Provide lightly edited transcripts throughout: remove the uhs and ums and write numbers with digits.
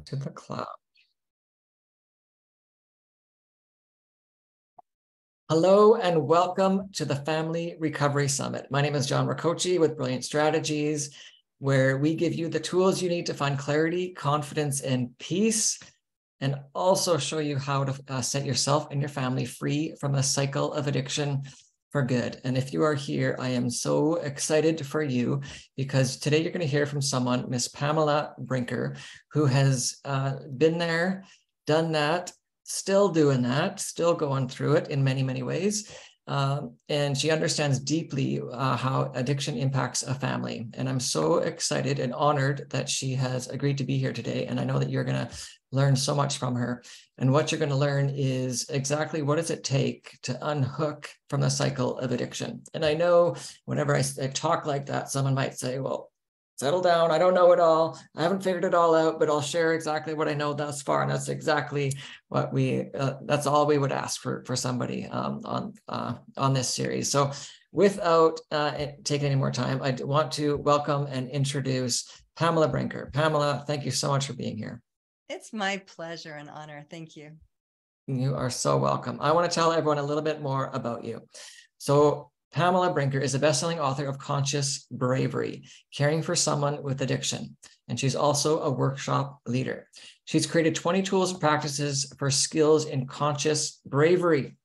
to the cloud. Hello and welcome to the Family Recovery Summit. My name is John Rakoczy with Brilliant Strategies, where we give you the tools you need to find clarity, confidence, and peace, and also show you how to set yourself and your family free from a cycle of addiction for good. And if you are here, I am so excited for you because today you're going to hear from someone, Miss Pamela Brinker, who has been there, done that, still doing that, still going through it in many, many ways. And she understands deeply how addiction impacts a family. And I'm so excited and honored that she has agreed to be here today. And I know that you're going to learn so much from her. And what you're going to learn is exactly what does it take to unhook from the cycle of addiction. And I know whenever I talk like that, someone might say, well, settle down. I don't know it all. I haven't figured it all out, but I'll share exactly what I know thus far. And that's exactly what that's all we would ask for somebody on this series. So without taking any more time, I want to welcome and introduce Pamela Brinker. Pamela, thank you so much for being here. It's my pleasure and honor. Thank you. You are so welcome. I want to tell everyone a little bit more about you. So Pamela Brinker is a best-selling author of Conscious Bravery, Caring for Someone with Addiction, and she's also a workshop leader. She's created 20 tools and practices for skills in conscious bravery.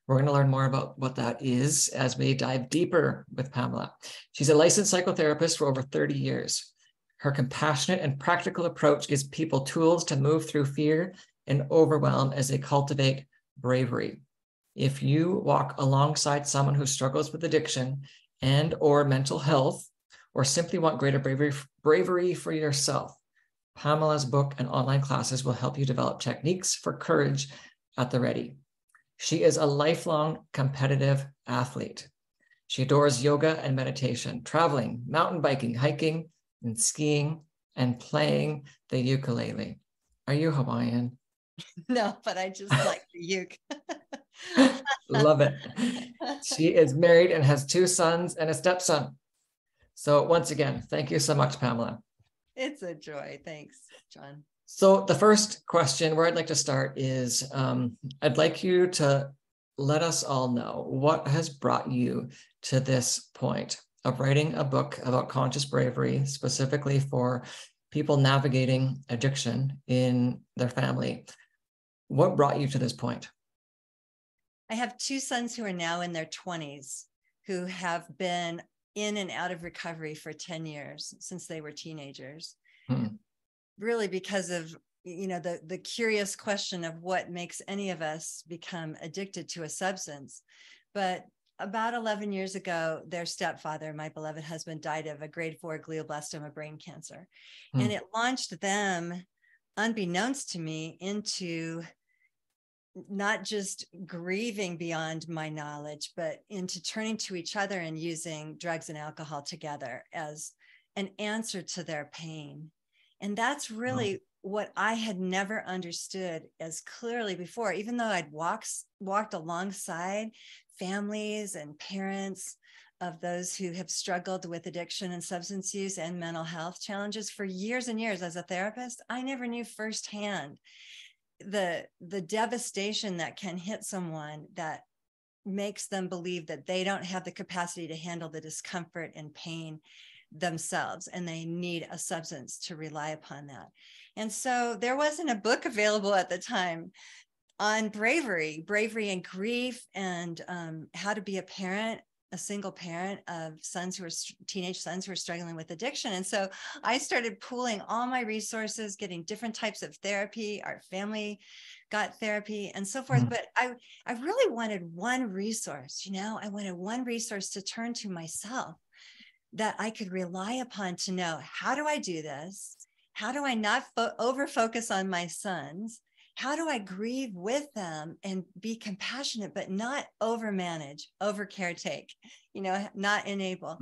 We're going to learn more about what that is as we dive deeper with Pamela. She's a licensed psychotherapist for over 30 years. Her compassionate and practical approach gives people tools to move through fear and overwhelm as they cultivate bravery. If you walk alongside someone who struggles with addiction and or mental health, or simply want greater bravery for yourself, Pamela's book and online classes will help you develop techniques for courage at the ready. She is a lifelong competitive athlete. She adores yoga and meditation, traveling, mountain biking, hiking, and skiing, and playing the ukulele. Are you Hawaiian? No, but I just like the uke. Love it. She is married and has 2 sons and a stepson. So once again, thank you so much, Pamela. It's a joy. Thanks, John. So the first question where I'd like to start is, I'd like you to let us all know what has brought you to this point of writing a book about conscious bravery, specifically for people navigating addiction in their family. What brought you to this point? I have 2 sons who are now in their 20s, who have been in and out of recovery for 10 years since they were teenagers. Really because of, the curious question of what makes any of us become addicted to a substance. But about 11 years ago, their stepfather, my beloved husband, died of a grade 4 glioblastoma brain cancer. And it launched them, unbeknownst to me, into not just grieving beyond my knowledge, but into turning to each other and using drugs and alcohol together as an answer to their pain. And that's really what I had never understood as clearly before, even though I'd walked alongside families and parents of those who have struggled with addiction and substance use and mental health challenges for years and years as a therapist. I never knew firsthand the devastation that can hit someone that makes them believe that they don't have the capacity to handle the discomfort and pain themselves, and they need a substance to rely upon that. And so there wasn't a book available at the time on bravery and grief, and how to be a parent, a single parent of teenage sons who are struggling with addiction. And so I started pooling all my resources, getting different types of therapy. Our family got therapy and so forth. But I really wanted one resource, I wanted one resource to turn to myself that I could rely upon to know, how do I do this? How do I not over-focus on my sons? How do I grieve with them and be compassionate, but not overmanage, over-caretake, not enable,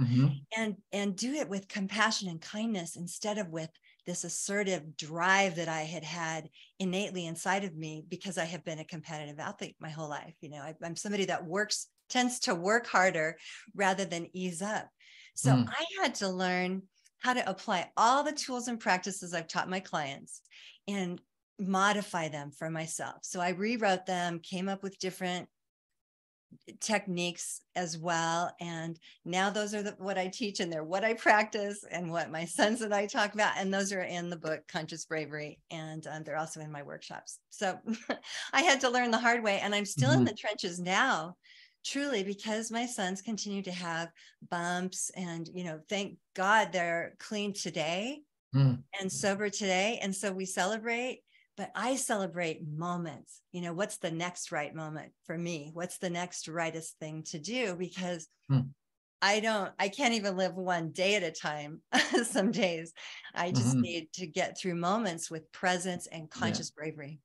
and do it with compassion and kindness instead of with this assertive drive that I had innately inside of me because I have been a competitive athlete my whole life. I'm somebody that tends to work harder rather than ease up. So I had to learn how to apply all the tools and practices I've taught my clients and modify them for myself. So I rewrote them, came up with different techniques as well. And now those are what I teach, and they're what I practice and what my sons and I talk about. And those are in the book, Conscious Bravery. And they're also in my workshops. So I had to learn the hard way. And I'm still in the trenches now, truly, because my sons continue to have bumps. And, thank God they're clean today and sober today. And so we celebrate. But I celebrate moments. What's the next right moment for me? What's the next rightest thing to do? Because I can't even live one day at a time. Some days I just need to get through moments with presence and conscious bravery.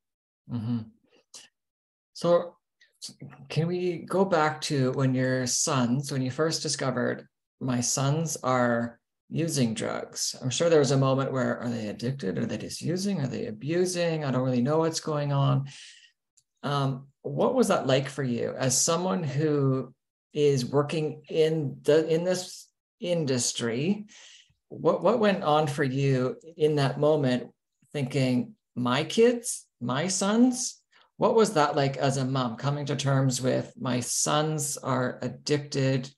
So can we go back to when you first discovered my sons are using drugs? I'm sure there was a moment where, are they addicted? Are they just using? Are they abusing? I don't really know what's going on. What was that like for you as someone who is working in this industry? What went on for you in that moment, thinking, my kids, my sons? What was that like as a mom, coming to terms with my sons are addicted?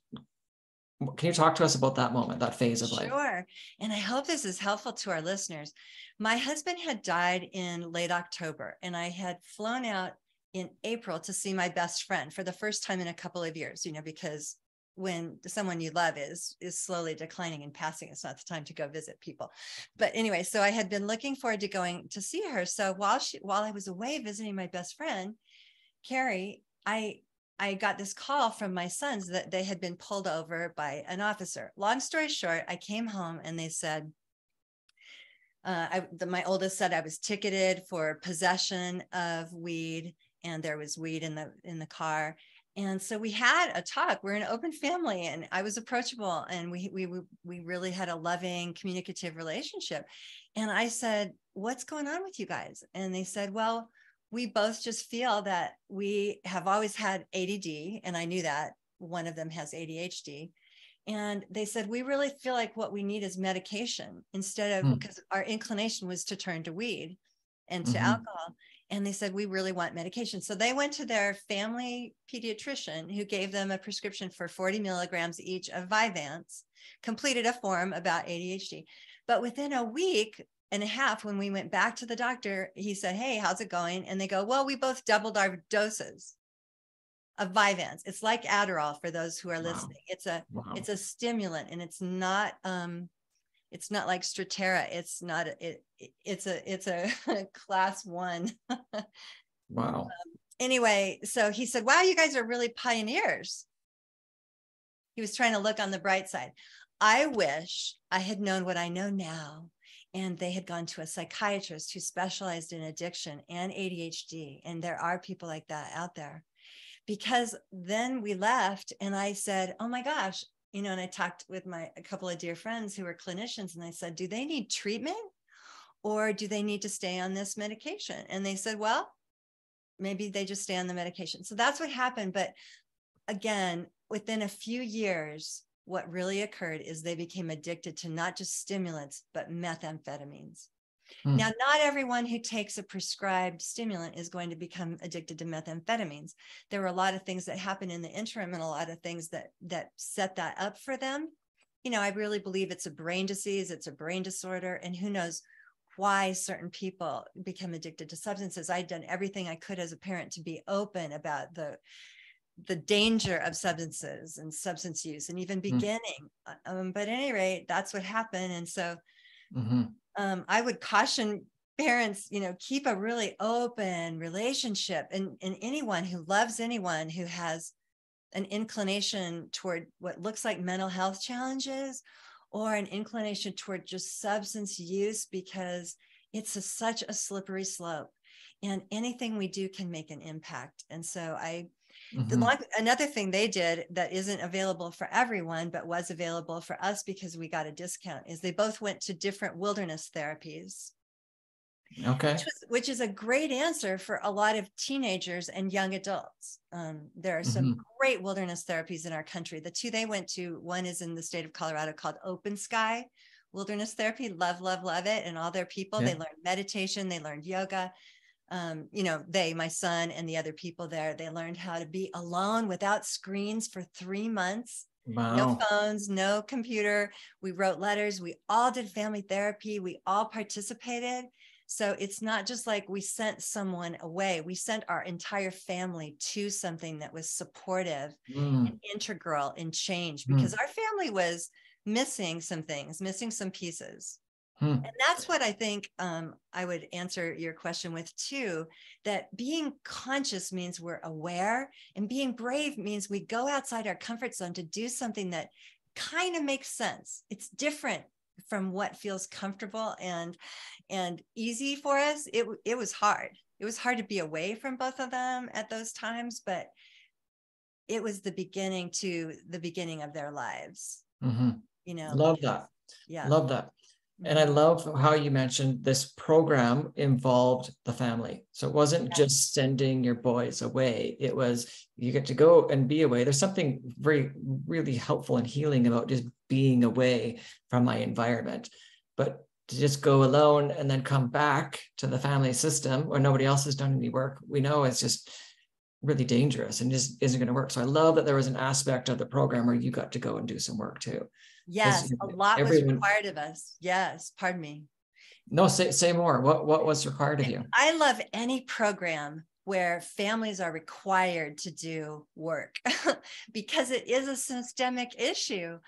Can you talk to us about that moment, that phase of life? Sure. And I hope this is helpful to our listeners. My husband had died in late October, and I had flown out in April to see my best friend for the first time in a couple of years, because when someone you love is slowly declining and passing, it's not the time to go visit people. But anyway, so I had been looking forward to going to see her. So while I was away visiting my best friend, Carrie, I got this call from my sons that they had been pulled over by an officer. Long story short, I came home and they said, my oldest said I was ticketed for possession of weed, and there was weed in the car. And so we had a talk. We're an open family, and I was approachable, and we really had a loving, communicative relationship. And I said, "What's going on with you guys?" And they said, "Well, we both just feel that we have always had ADD." And I knew that one of them has ADHD. And they said, "We really feel like what we need is medication instead of," because our inclination was to turn to weed and to alcohol. And they said, "We really want medication." So they went to their family pediatrician, who gave them a prescription for 40 milligrams each of Vyvanse, completed a form about ADHD. But within a week and a half, when we went back to the doctor, he said, "Hey, how's it going?" And they go, "Well, we both doubled our doses of Vyvanse." It's like Adderall for those who are listening. It's a stimulant, and it's not like Strattera. It's not, it's a class 1. Wow. Anyway, so he said, "Wow, you guys are really pioneers." He was trying to look on the bright side. I wish I had known what I know now, and they had gone to a psychiatrist who specialized in addiction and ADHD. And there are people like that out there. Because then we left, and I said, "Oh my gosh," and I talked with a couple of dear friends who were clinicians, and I said, "Do they need treatment, or do they need to stay on this medication?" And they said, "Well, maybe they just stay on the medication." So that's what happened. But again, within a few years, what really occurred is they became addicted to not just stimulants, but methamphetamines. Now, not everyone who takes a prescribed stimulant is going to become addicted to methamphetamines. There were a lot of things that happened in the interim, and a lot of things that set that up for them. I really believe it's a brain disease, it's a brain disorder, and who knows why certain people become addicted to substances. I'd done everything I could as a parent to be open about the danger of substances and substance use, and even beginning. But at any rate, that's what happened. And so I would caution parents, keep a really open relationship. And anyone who loves anyone who has an inclination toward what looks like mental health challenges, or an inclination toward just substance use, because it's such a slippery slope, and anything we do can make an impact. And so another thing they did that isn't available for everyone, but was available for us because we got a discount, is they both went to different wilderness therapies. Okay. Which is a great answer for a lot of teenagers and young adults. There are some great wilderness therapies in our country. The two they went to, one is in the state of Colorado called Open Sky, Wilderness Therapy. Love, love, love it. And all their people, they learned meditation, they learned yoga. My son and the other people there, they learned how to be alone without screens for 3 months. Wow. No phones, no computer. We wrote letters. We all did family therapy. We all participated. So it's not just like we sent someone away. We sent our entire family to something that was supportive and integral in change, because our family was missing some things, missing some pieces. And that's what I think I would answer your question with too, that being conscious means we're aware, and being brave means we go outside our comfort zone to do something that kind of makes sense. It's different from what feels comfortable and easy for us. It was hard. It was hard to be away from both of them at those times, but it was the beginning of their lives. Love that. Yeah. Love that. And I love how you mentioned this program involved the family. So it wasn't just sending your boys away. It was, you get to go and be away. There's something really helpful and healing about just being away from my environment. But to just go alone and then come back to the family system where nobody else has done any work, we know it's just really dangerous and just isn't going to work. So I love that there was an aspect of the program where you got to go and do some work too. Yes, a lot was required of us. Yes, pardon me. No, say more. What was required of you? I love any program where families are required to do work because it is a systemic issue.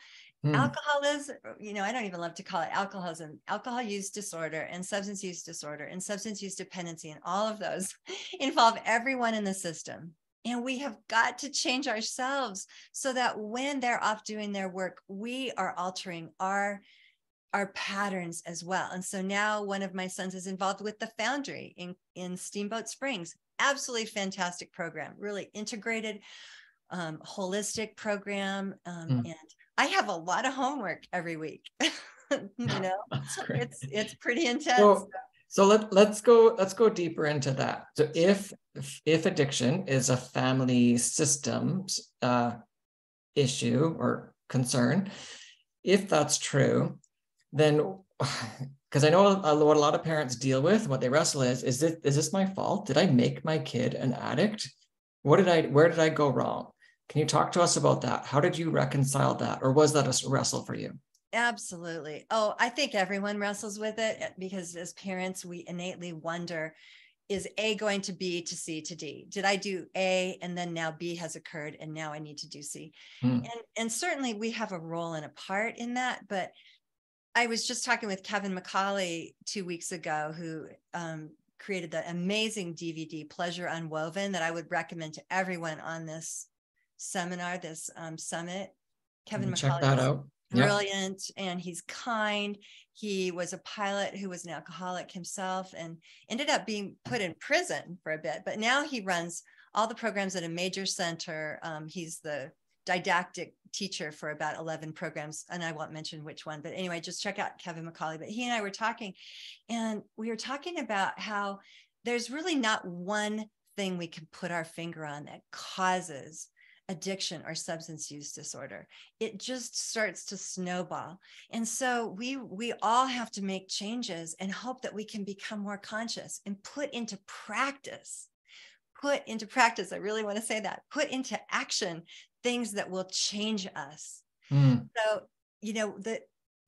Alcoholism, I don't even love to call it alcoholism, alcohol use disorder and substance use disorder and substance use dependency, and all of those involve everyone in the system. And we have got to change ourselves so that when they're off doing their work, we are altering our patterns as well. And so now one of my sons is involved with the Foundry in Steamboat Springs. Absolutely fantastic program, really integrated, holistic program. And I have a lot of homework every week. That's great. It's pretty intense. So let's go deeper into that. So if addiction is a family systems issue or concern, if that's true, then, because I know what a lot of parents deal with, what they wrestle is this my fault? Did I make my kid an addict? Where did I go wrong? Can you talk to us about that? How did you reconcile that? Or was that a wrestle for you? Absolutely. Oh, I think everyone wrestles with it because as parents, we innately wonder, is A going to B to C to D? Did I do A and then now B has occurred and now I need to do C? And certainly we have a role and a part in that. But I was just talking with Kevin McCauley 2 weeks ago, who created the amazing DVD Pleasure Unwoven that I would recommend to everyone on this seminar, this summit. Kevin McCauley, check that out. Brilliant. And he's kind. He was a pilot who was an alcoholic himself and ended up being put in prison for a bit, but now he runs all the programs at a major center. He's the didactic teacher for about 11 programs, and I won't mention which one, but anyway, just check out Kevin McCauley. But he and I were talking, and we were talking about how there's really not one thing we can put our finger on that causes addiction or substance use disorder. It just starts to snowball. And so we all have to make changes and hope that we can become more conscious and put into practice. I really want to say that. Put into action things that will change us. So,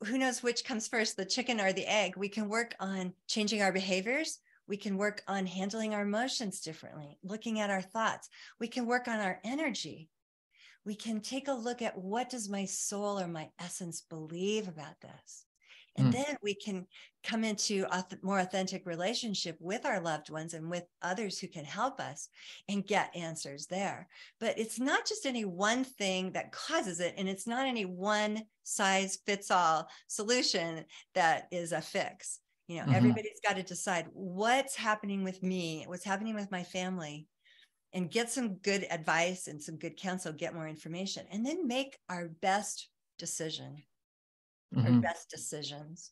who knows which comes first, the chicken or the egg? We can work on changing our behaviors. We can work on handling our emotions differently, looking at our thoughts. We can work on our energy. We can take a look at, what does my soul or my essence believe about this? And then we can come into a more authentic relationship with our loved ones and with others who can help us and get answers there. But it's not just any one thing that causes it. And it's not any one size fits all solution that is a fix. Everybody's got to decide what's happening with me, what's happening with my family, and get some good advice and some good counsel, get more information, and then make our best decision, our best decisions.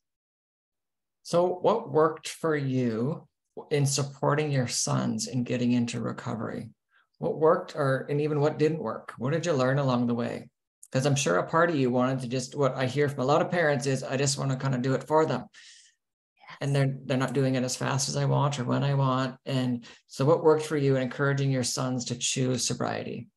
So what worked for you in supporting your sons in getting into recovery? What worked and even what didn't work? What did you learn along the way? Because I'm sure a part of you wanted to just, what I hear from a lot of parents is, I just want to kind of do it for them. Yes. And they're not doing it as fast as I want or when I want. And so what worked for you in encouraging your sons to choose sobriety?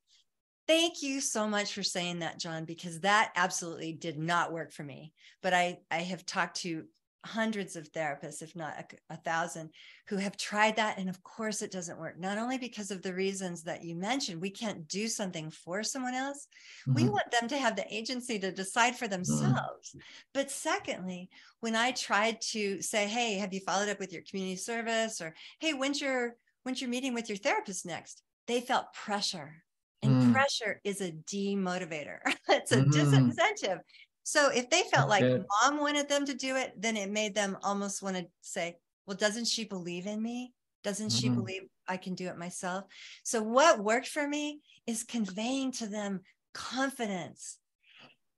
Thank you so much for saying that, John, because that absolutely did not work for me. But I have talked to hundreds of therapists, if not 1,000, who have tried that. And of course it doesn't work, not only because of the reasons that you mentioned. We can't do something for someone else. We want them to have the agency to decide for themselves. But secondly, when I tried to say, hey, have you followed up with your community service? Or, hey, when's your meeting with your therapist next? They felt pressure. And pressure is a demotivator. It's a disincentive. So if they felt like mom wanted them to do it, then it made them almost want to say, well, doesn't she believe in me? Doesn't she believe I can do it myself? So what worked for me is conveying to them confidence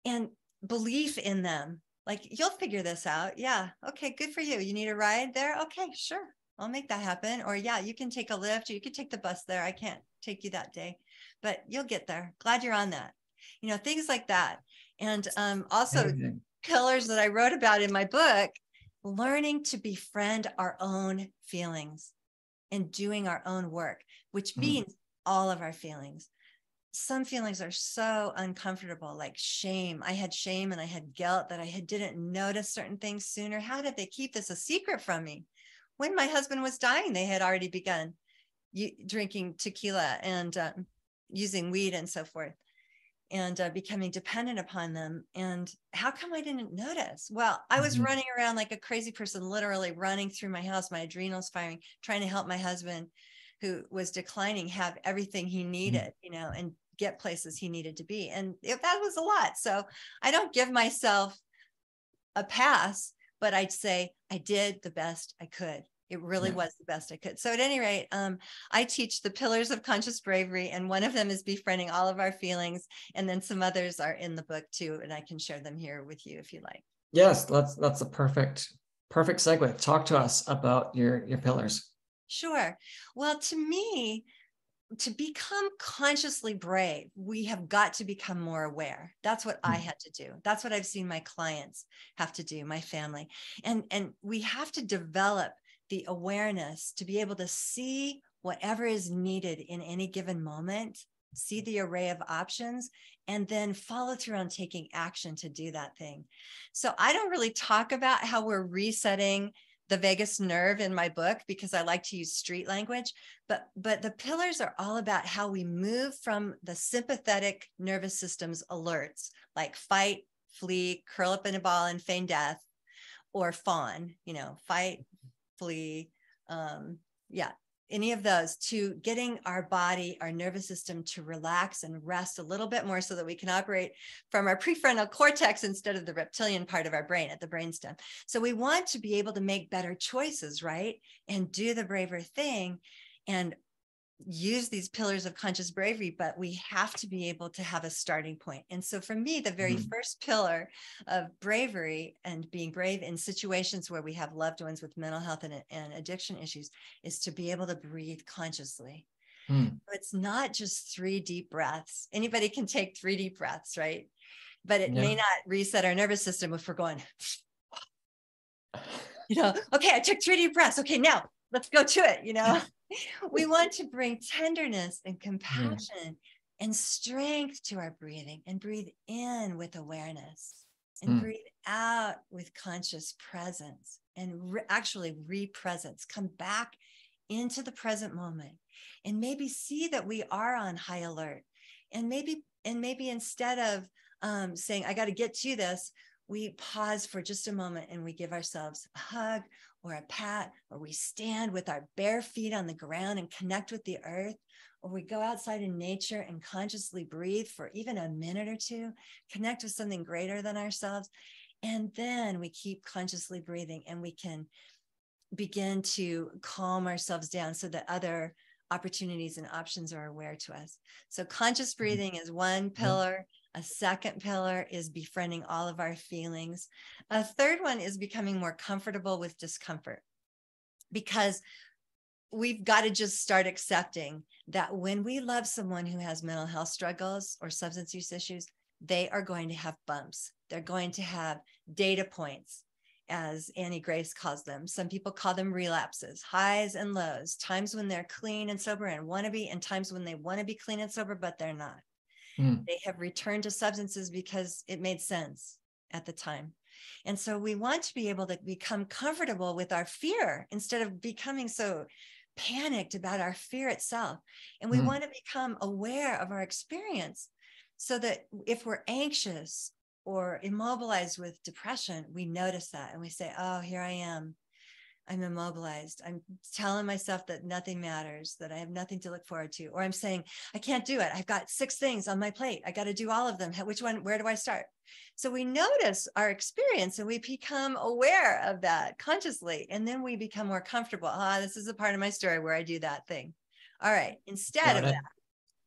and belief in them. Like, you'll figure this out. Yeah. Okay, good for you. You need a ride there? Okay, sure. I'll make that happen. Or yeah, you can take a lift, or you can take the bus there. I can't take you that day, but you'll get there. Glad you're on that. You know, things like that. And also pillars that I wrote about in my book, learning to befriend our own feelings and doing our own work, which means all of our feelings. Some feelings are so uncomfortable, like shame. I had shame and I had guilt that I didn't notice certain things sooner. How did they keep this a secret from me? When my husband was dying, they had already begun drinking tequila and using weed and so forth, and becoming dependent upon them. And how come I didn't notice? Well, I was running around like a crazy person, literally running through my house, my adrenals firing, trying to help my husband, who was declining, have everything he needed, you know, and get places he needed to be. And that was a lot. So I don't give myself a pass, but I'd say I did the best I could. It really was the best I could. So at any rate, I teach the pillars of conscious bravery, and one of them is befriending all of our feelings. And then some others are in the book too, and I can share them here with you if you like. Yes, that's a perfect segue. Talk to us about your pillars. Sure. Well, to me, to become consciously brave, we have got to become more aware. That's what I had to do. That's what I've seen my clients have to do, my family. And we have to develop the awareness to be able to see whatever is needed in any given moment, see the array of options, and then follow through on taking action to do that thing. So I don't really talk about how we're resetting the vagus nerve in my book, because I like to use street language, but the pillars are all about how we move from the sympathetic nervous system's alerts, like fight, flee, curl up in a ball and feign death, or fawn, you know, fight, flee, any of those, to getting our body, our nervous system to relax and rest a little bit more so that we can operate from our prefrontal cortex instead of the reptilian part of our brain at the brainstem. So we want to be able to make better choices, right? And do the braver thing and use these pillars of conscious bravery, but we have to be able to have a starting point. And so for me, the very first pillar of bravery and being brave in situations where we have loved ones with mental health and addiction issues is to be able to breathe consciously. It's not just 3 deep breaths. Anybody can take 3 deep breaths, right? But it may not reset our nervous system if we're going, you know, okay, I took 3 deep breaths. Okay, now let's go to it, you know. We want to bring tenderness and compassion and strength to our breathing, and breathe in with awareness and breathe out with conscious presence and actually re-presence. Come back into the present moment and maybe see that we are on high alert. And maybe instead of saying, I got to get to this, we pause for just a moment and we give ourselves a hug or a pat, or we stand with our bare feet on the ground and connect with the earth, or we go outside in nature and consciously breathe for even a minute or two, connect with something greater than ourselves. And then we keep consciously breathing, and we can begin to calm ourselves down so that other opportunities and options are aware to us. So conscious breathing is one pillar. A second pillar is befriending all of our feelings. A third one is becoming more comfortable with discomfort, because we've got to just start accepting that when we love someone who has mental health struggles or substance use issues, they are going to have bumps. They're going to have data points, as Annie Grace calls them. Some people call them relapses, highs and lows, times when they're clean and sober and want to be, and times when they want to be clean and sober, but they're not. They have returned to substances because it made sense at the time. And so we want to be able to become comfortable with our fear instead of becoming so panicked about our fear itself. And we want to become aware of our experience so that if we're anxious or immobilized with depression, we notice that and we say, oh, here I am. I'm immobilized. I'm telling myself that nothing matters, that I have nothing to look forward to. Or I'm saying, I can't do it. I've got 6 things on my plate. I got to do all of them. Which one? Where do I start? So we notice our experience and we become aware of that consciously. And then we become more comfortable. This is a part of my story where I do that thing. All right. Instead of that,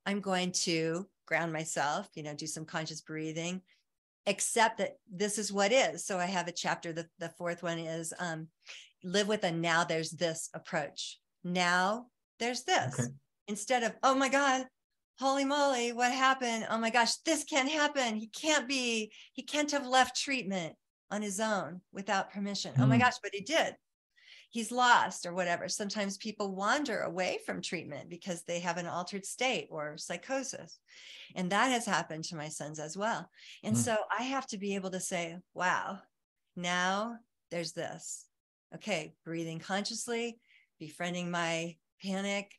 I'm going to ground myself, do some conscious breathing, accept that this is what is. So I have a chapter. The 4th one is, live with a now there's this approach. Now there's this. Okay. Instead of, oh my God, holy moly, what happened? Oh my gosh, this can't happen. He can't have left treatment on his own without permission. Oh my gosh, but he did. He's lost or whatever. Sometimes people wander away from treatment because they have an altered state or psychosis. And that has happened to my sons as well. And so I have to be able to say, wow, now there's this. Okay, breathing consciously, befriending my panic.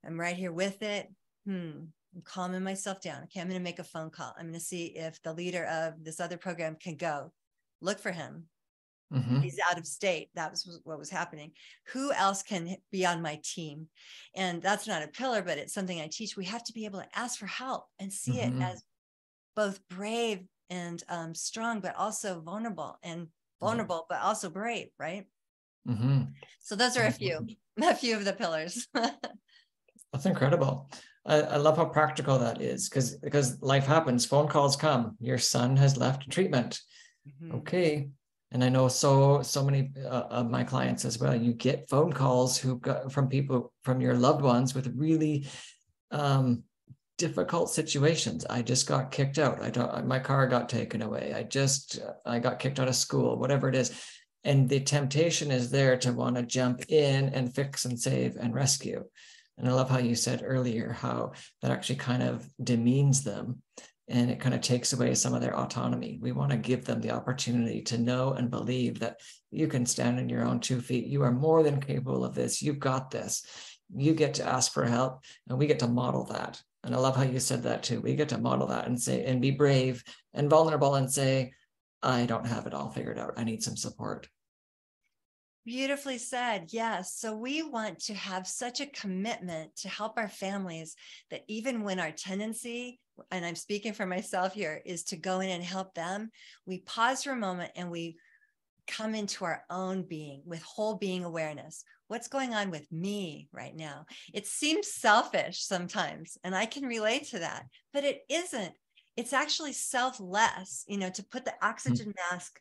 I'm right here with it. I'm calming myself down. Okay, I'm going to make a phone call. I'm going to see if the leader of this other program can go. Look for him. He's out of state. That was what was happening. Who else can be on my team? And that's not a pillar, but it's something I teach. We have to be able to ask for help and see it as both brave and strong, but also vulnerable, but also brave, right? So those are a few of the pillars. That's incredible. I love how practical that is because life happens. Phone calls come. Your son has left treatment. Okay. And I know so many of my clients as well. You get phone calls from people, from your loved ones with really difficult situations. I just got kicked out. My car got taken away. I got kicked out of school, whatever it is. And the temptation is there to want to jump in and fix and save and rescue. And I love how you said earlier how that actually kind of demeans them and it kind of takes away some of their autonomy. We want to give them the opportunity to know and believe that you can stand on your own 2 feet. You are more than capable of this. You've got this. You get to ask for help and we get to model that. And I love how you said that too. We get to model that and say, and be brave and vulnerable and say, I don't have it all figured out. I need some support. Beautifully said. Yes. So we want to have such a commitment to help our families that even when our tendency, and I'm speaking for myself here, is to go in and help them, we pause for a moment and we come into our own being with whole being awareness. What's going on with me right now? It seems selfish sometimes, and I can relate to that, but it isn't. It's actually selfless, to put the oxygen mask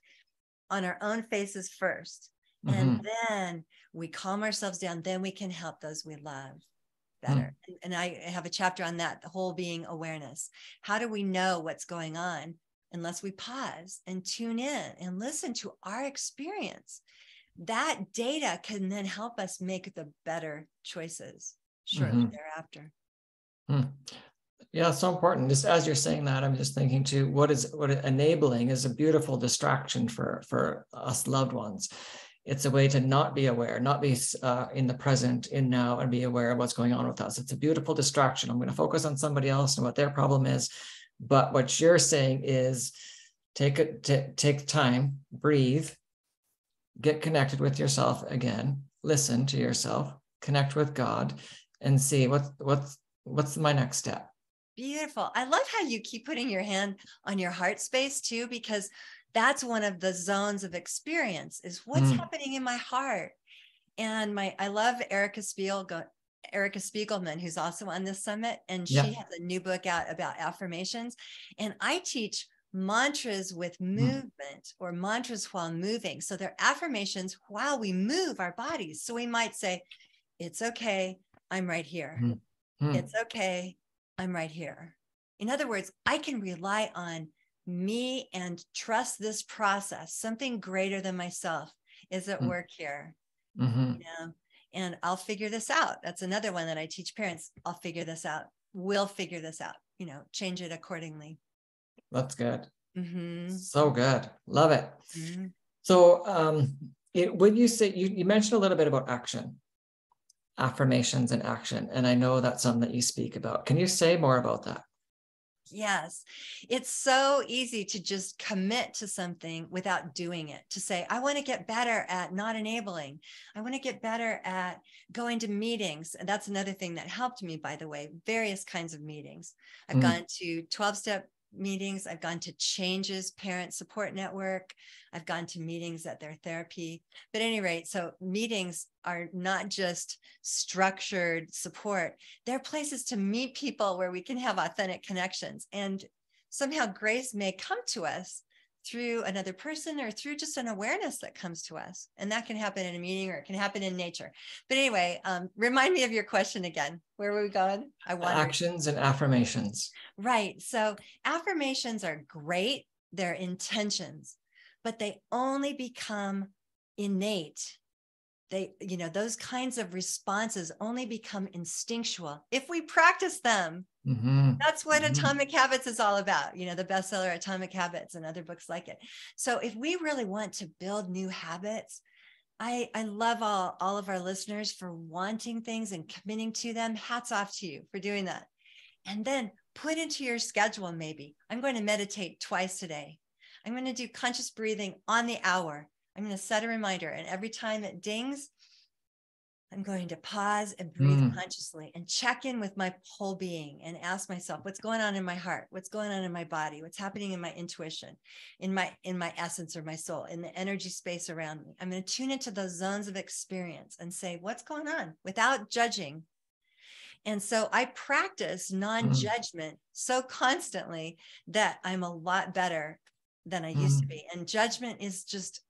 on our own faces first. And then we calm ourselves down. Then we can help those we love better. And I have a chapter on that, the whole being awareness. How do we know what's going on unless we pause and tune in and listen to our experience? That data can then help us make the better choices shortly thereafter. Yeah, so important. Just as you're saying that, I'm just thinking too, what enabling is a beautiful distraction for us loved ones. It's a way to not be aware, not be in the present, in now, and be aware of what's going on with us. It's a beautiful distraction. I'm going to focus on somebody else and what their problem is. But what you're saying is take time, breathe, get connected with yourself again, listen to yourself, connect with God, and see what's my next step. Beautiful. I love how you keep putting your hand on your heart space too, because that's one of the zones of experience is what's happening in my heart. And I love Erica Spiegelman, who's also on this summit. And she has a new book out about affirmations. And I teach mantras with movement or mantras while moving. So they're affirmations while we move our bodies. So we might say, it's okay, I'm right here. It's okay, I'm right here. In other words, I can rely on me and trust this process. Something greater than myself is at work here, and I'll figure this out. That's another one that I teach parents. I'll figure this out. We'll figure this out, change it accordingly. That's good. So good. Love it. So when you say, you mentioned a little bit about action, affirmations and action, and I know that's something that you speak about. Can you say more about that? Yes. It's so easy to just commit to something without doing it, to say, I want to get better at not enabling. I want to get better at going to meetings. And that's another thing that helped me, by the way, various kinds of meetings. I've gone to 12-step meetings. I've gone to Changes Parent Support Network. I've gone to meetings at their therapy. But at any rate, so meetings are not just structured support. They're places to meet people where we can have authentic connections. And somehow grace may come to us through another person or through just an awareness that comes to us. And that can happen in a meeting, or it can happen in nature. But anyway, remind me of your question again. Where were we going? Actions and affirmations. Right. So affirmations are great. They're intentions, but they only become innate. Those kinds of responses only become instinctual if we practice them. That's what Atomic Habits is all about. The bestseller Atomic Habits and other books like it. So if we really want to build new habits, I love all of our listeners for wanting things and committing to them. Hats off to you for doing that. And then put into your schedule, maybe, I'm going to meditate twice today. I'm going to do conscious breathing on the hour. I'm going to set a reminder. And every time it dings, I'm going to pause and breathe consciously and check in with my whole being and ask myself, what's going on in my heart? What's going on in my body? What's happening in my intuition, in my essence or my soul, in the energy space around me? I'm going to tune into those zones of experience and say, what's going on, without judging. And so I practice non-judgment so constantly that I'm a lot better than I used to be. And judgment is just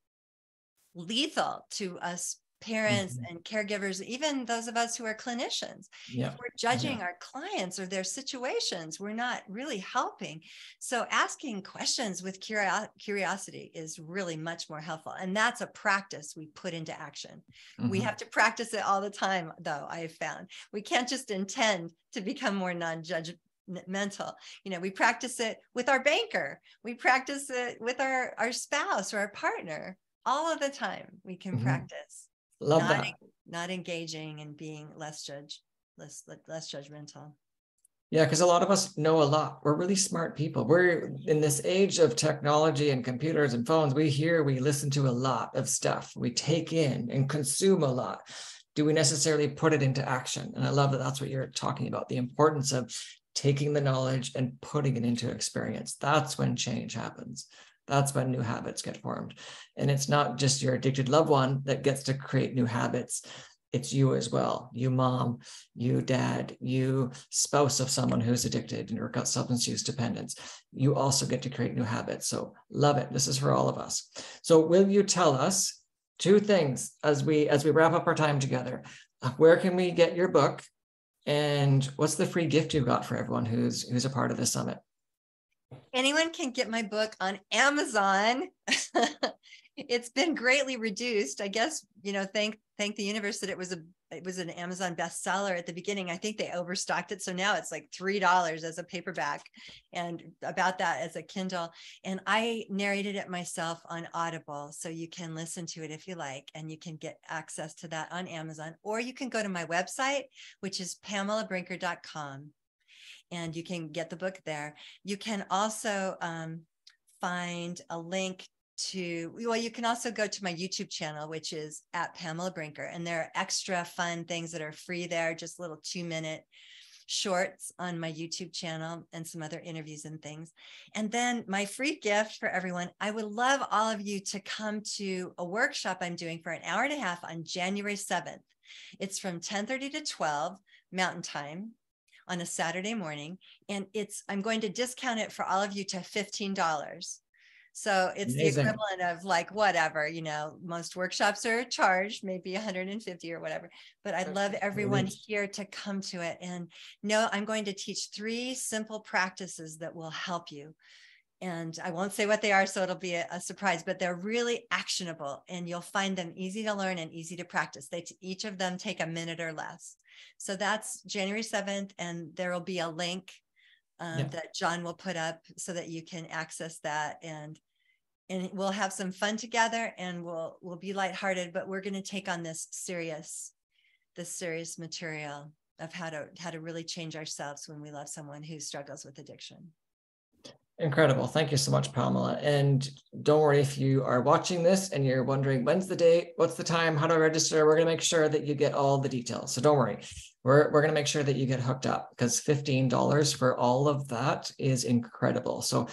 lethal to us parents and caregivers, even those of us who are clinicians. If we're judging our clients or their situations, we're not really helping. So asking questions with curiosity is really much more helpful. And that's a practice we put into action. We have to practice it all the time, though, I've found. We can't just intend to become more non-judgmental. We practice it with our banker. We practice it with our spouse or our partner. All of the time we can practice. Love that. Not engaging and being less judgmental. Yeah, because a lot of us know a lot. We're really smart people. We're in this age of technology and computers and phones. We listen to a lot of stuff. We take in and consume a lot. Do we necessarily put it into action? And I love that that's what you're talking about, the importance of taking the knowledge and putting it into experience. That's when change happens. That's when new habits get formed. And it's not just your addicted loved one that gets to create new habits. It's you as well. You mom, you dad, you spouse of someone who's addicted or got substance use dependence. You also get to create new habits. So love it. This is for all of us. So will you tell us two things as we wrap up our time together? Where can we get your book? And what's the free gift you got for everyone who's a part of this summit? Anyone can get my book on Amazon. It's been greatly reduced. I guess, thank the universe that it was an Amazon bestseller at the beginning. I think they overstocked it. So now it's like $3 as a paperback and about that as a Kindle. And I narrated it myself on Audible. So you can listen to it if you like, and you can get access to that on Amazon, or you can go to my website, which is PamelaBrinker.com. And you can get the book there. You can also find a link you can also go to my YouTube channel, which is at Pamela Brinker. And there are extra fun things that are free there, just little 2-minute shorts on my YouTube channel and some other interviews and things. And then my free gift for everyone, I would love all of you to come to a workshop I'm doing for an hour and a half on January 7th. It's from 10:30 to 12 Mountain Time on a Saturday morning. And I'm going to discount it for all of you to $15. So it's Amazing. the equivalent of like whatever, you know, most workshops are charged, maybe 150 or whatever. But I'd love everyone here to come to it and know I'm going to teach 3 simple practices that will help you. And I won't say what they are, so it'll be a surprise, but they're really actionable and you'll find them easy to learn and easy to practice. Each of them take a minute or less. So that's January 7th, and there will be a link that John will put up so that you can access that, and we'll have some fun together, and we'll be lighthearted, but we're going to take on this serious material of how to really change ourselves when we love someone who struggles with addiction. Incredible. Thank you so much, Pamela. And don't worry if you are watching this and you're wondering, when's the date? What's the time? How do I register? We're going to make sure that you get all the details. So don't worry. We're going to make sure that you get hooked up, because $15 for all of that is incredible. So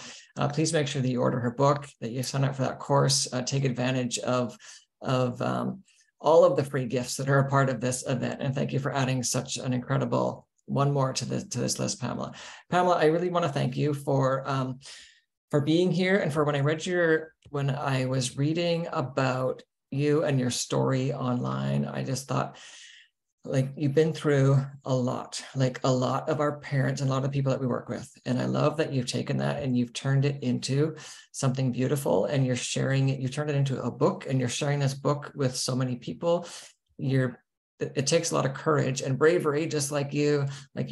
please make sure that you order her book, that you sign up for that course, take advantage of all of the free gifts that are a part of this event. And thank you for adding such an incredible one more to this list, Pamela. Pamela, I really want to thank you for being here, and for when I was reading about you and your story online, I just thought, like, you've been through a lot, like a lot of our parents and a lot of people that we work with. And I love that you've taken that and you've turned it into something beautiful, and you're sharing it. You turned it into a book, and you're sharing this book with so many people. It takes a lot of courage and bravery, just like you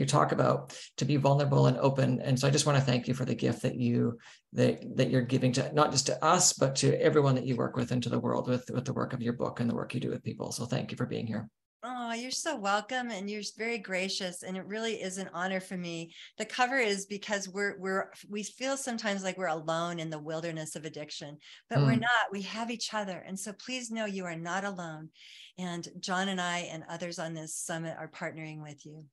talk about, to be vulnerable and open. And so I just want to thank you for the gift that you're giving to, not just to us, but to everyone that you work with and to the world with the work of your book and the work you do with people. So thank you for being here. Oh, you're so welcome, and you're very gracious, and it really is an honor for me. The cover is because we feel sometimes like we're alone in the wilderness of addiction, but we're not. We have each other, and so please know you are not alone. And John and I and others on this summit are partnering with you.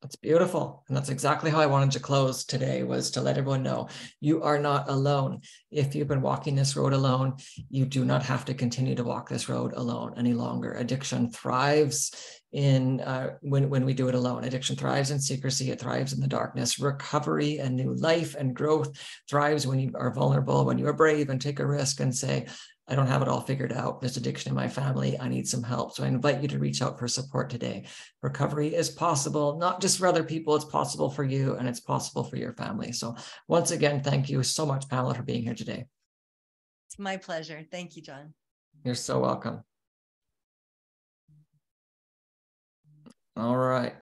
That's beautiful. And that's exactly how I wanted to close today, was to let everyone know you are not alone. If you've been walking this road alone, you do not have to continue to walk this road alone any longer. Addiction thrives in when we do it alone. Addiction thrives in secrecy. It thrives in the darkness. Recovery and new life and growth thrives when you are vulnerable, when you are brave and take a risk and say, I don't have it all figured out. There's addiction in my family. I need some help. So I invite you to reach out for support today. Recovery is possible, not just for other people. It's possible for you, and it's possible for your family. So once again, thank you so much, Pamela, for being here today. It's my pleasure. Thank you, John. You're so welcome. All right.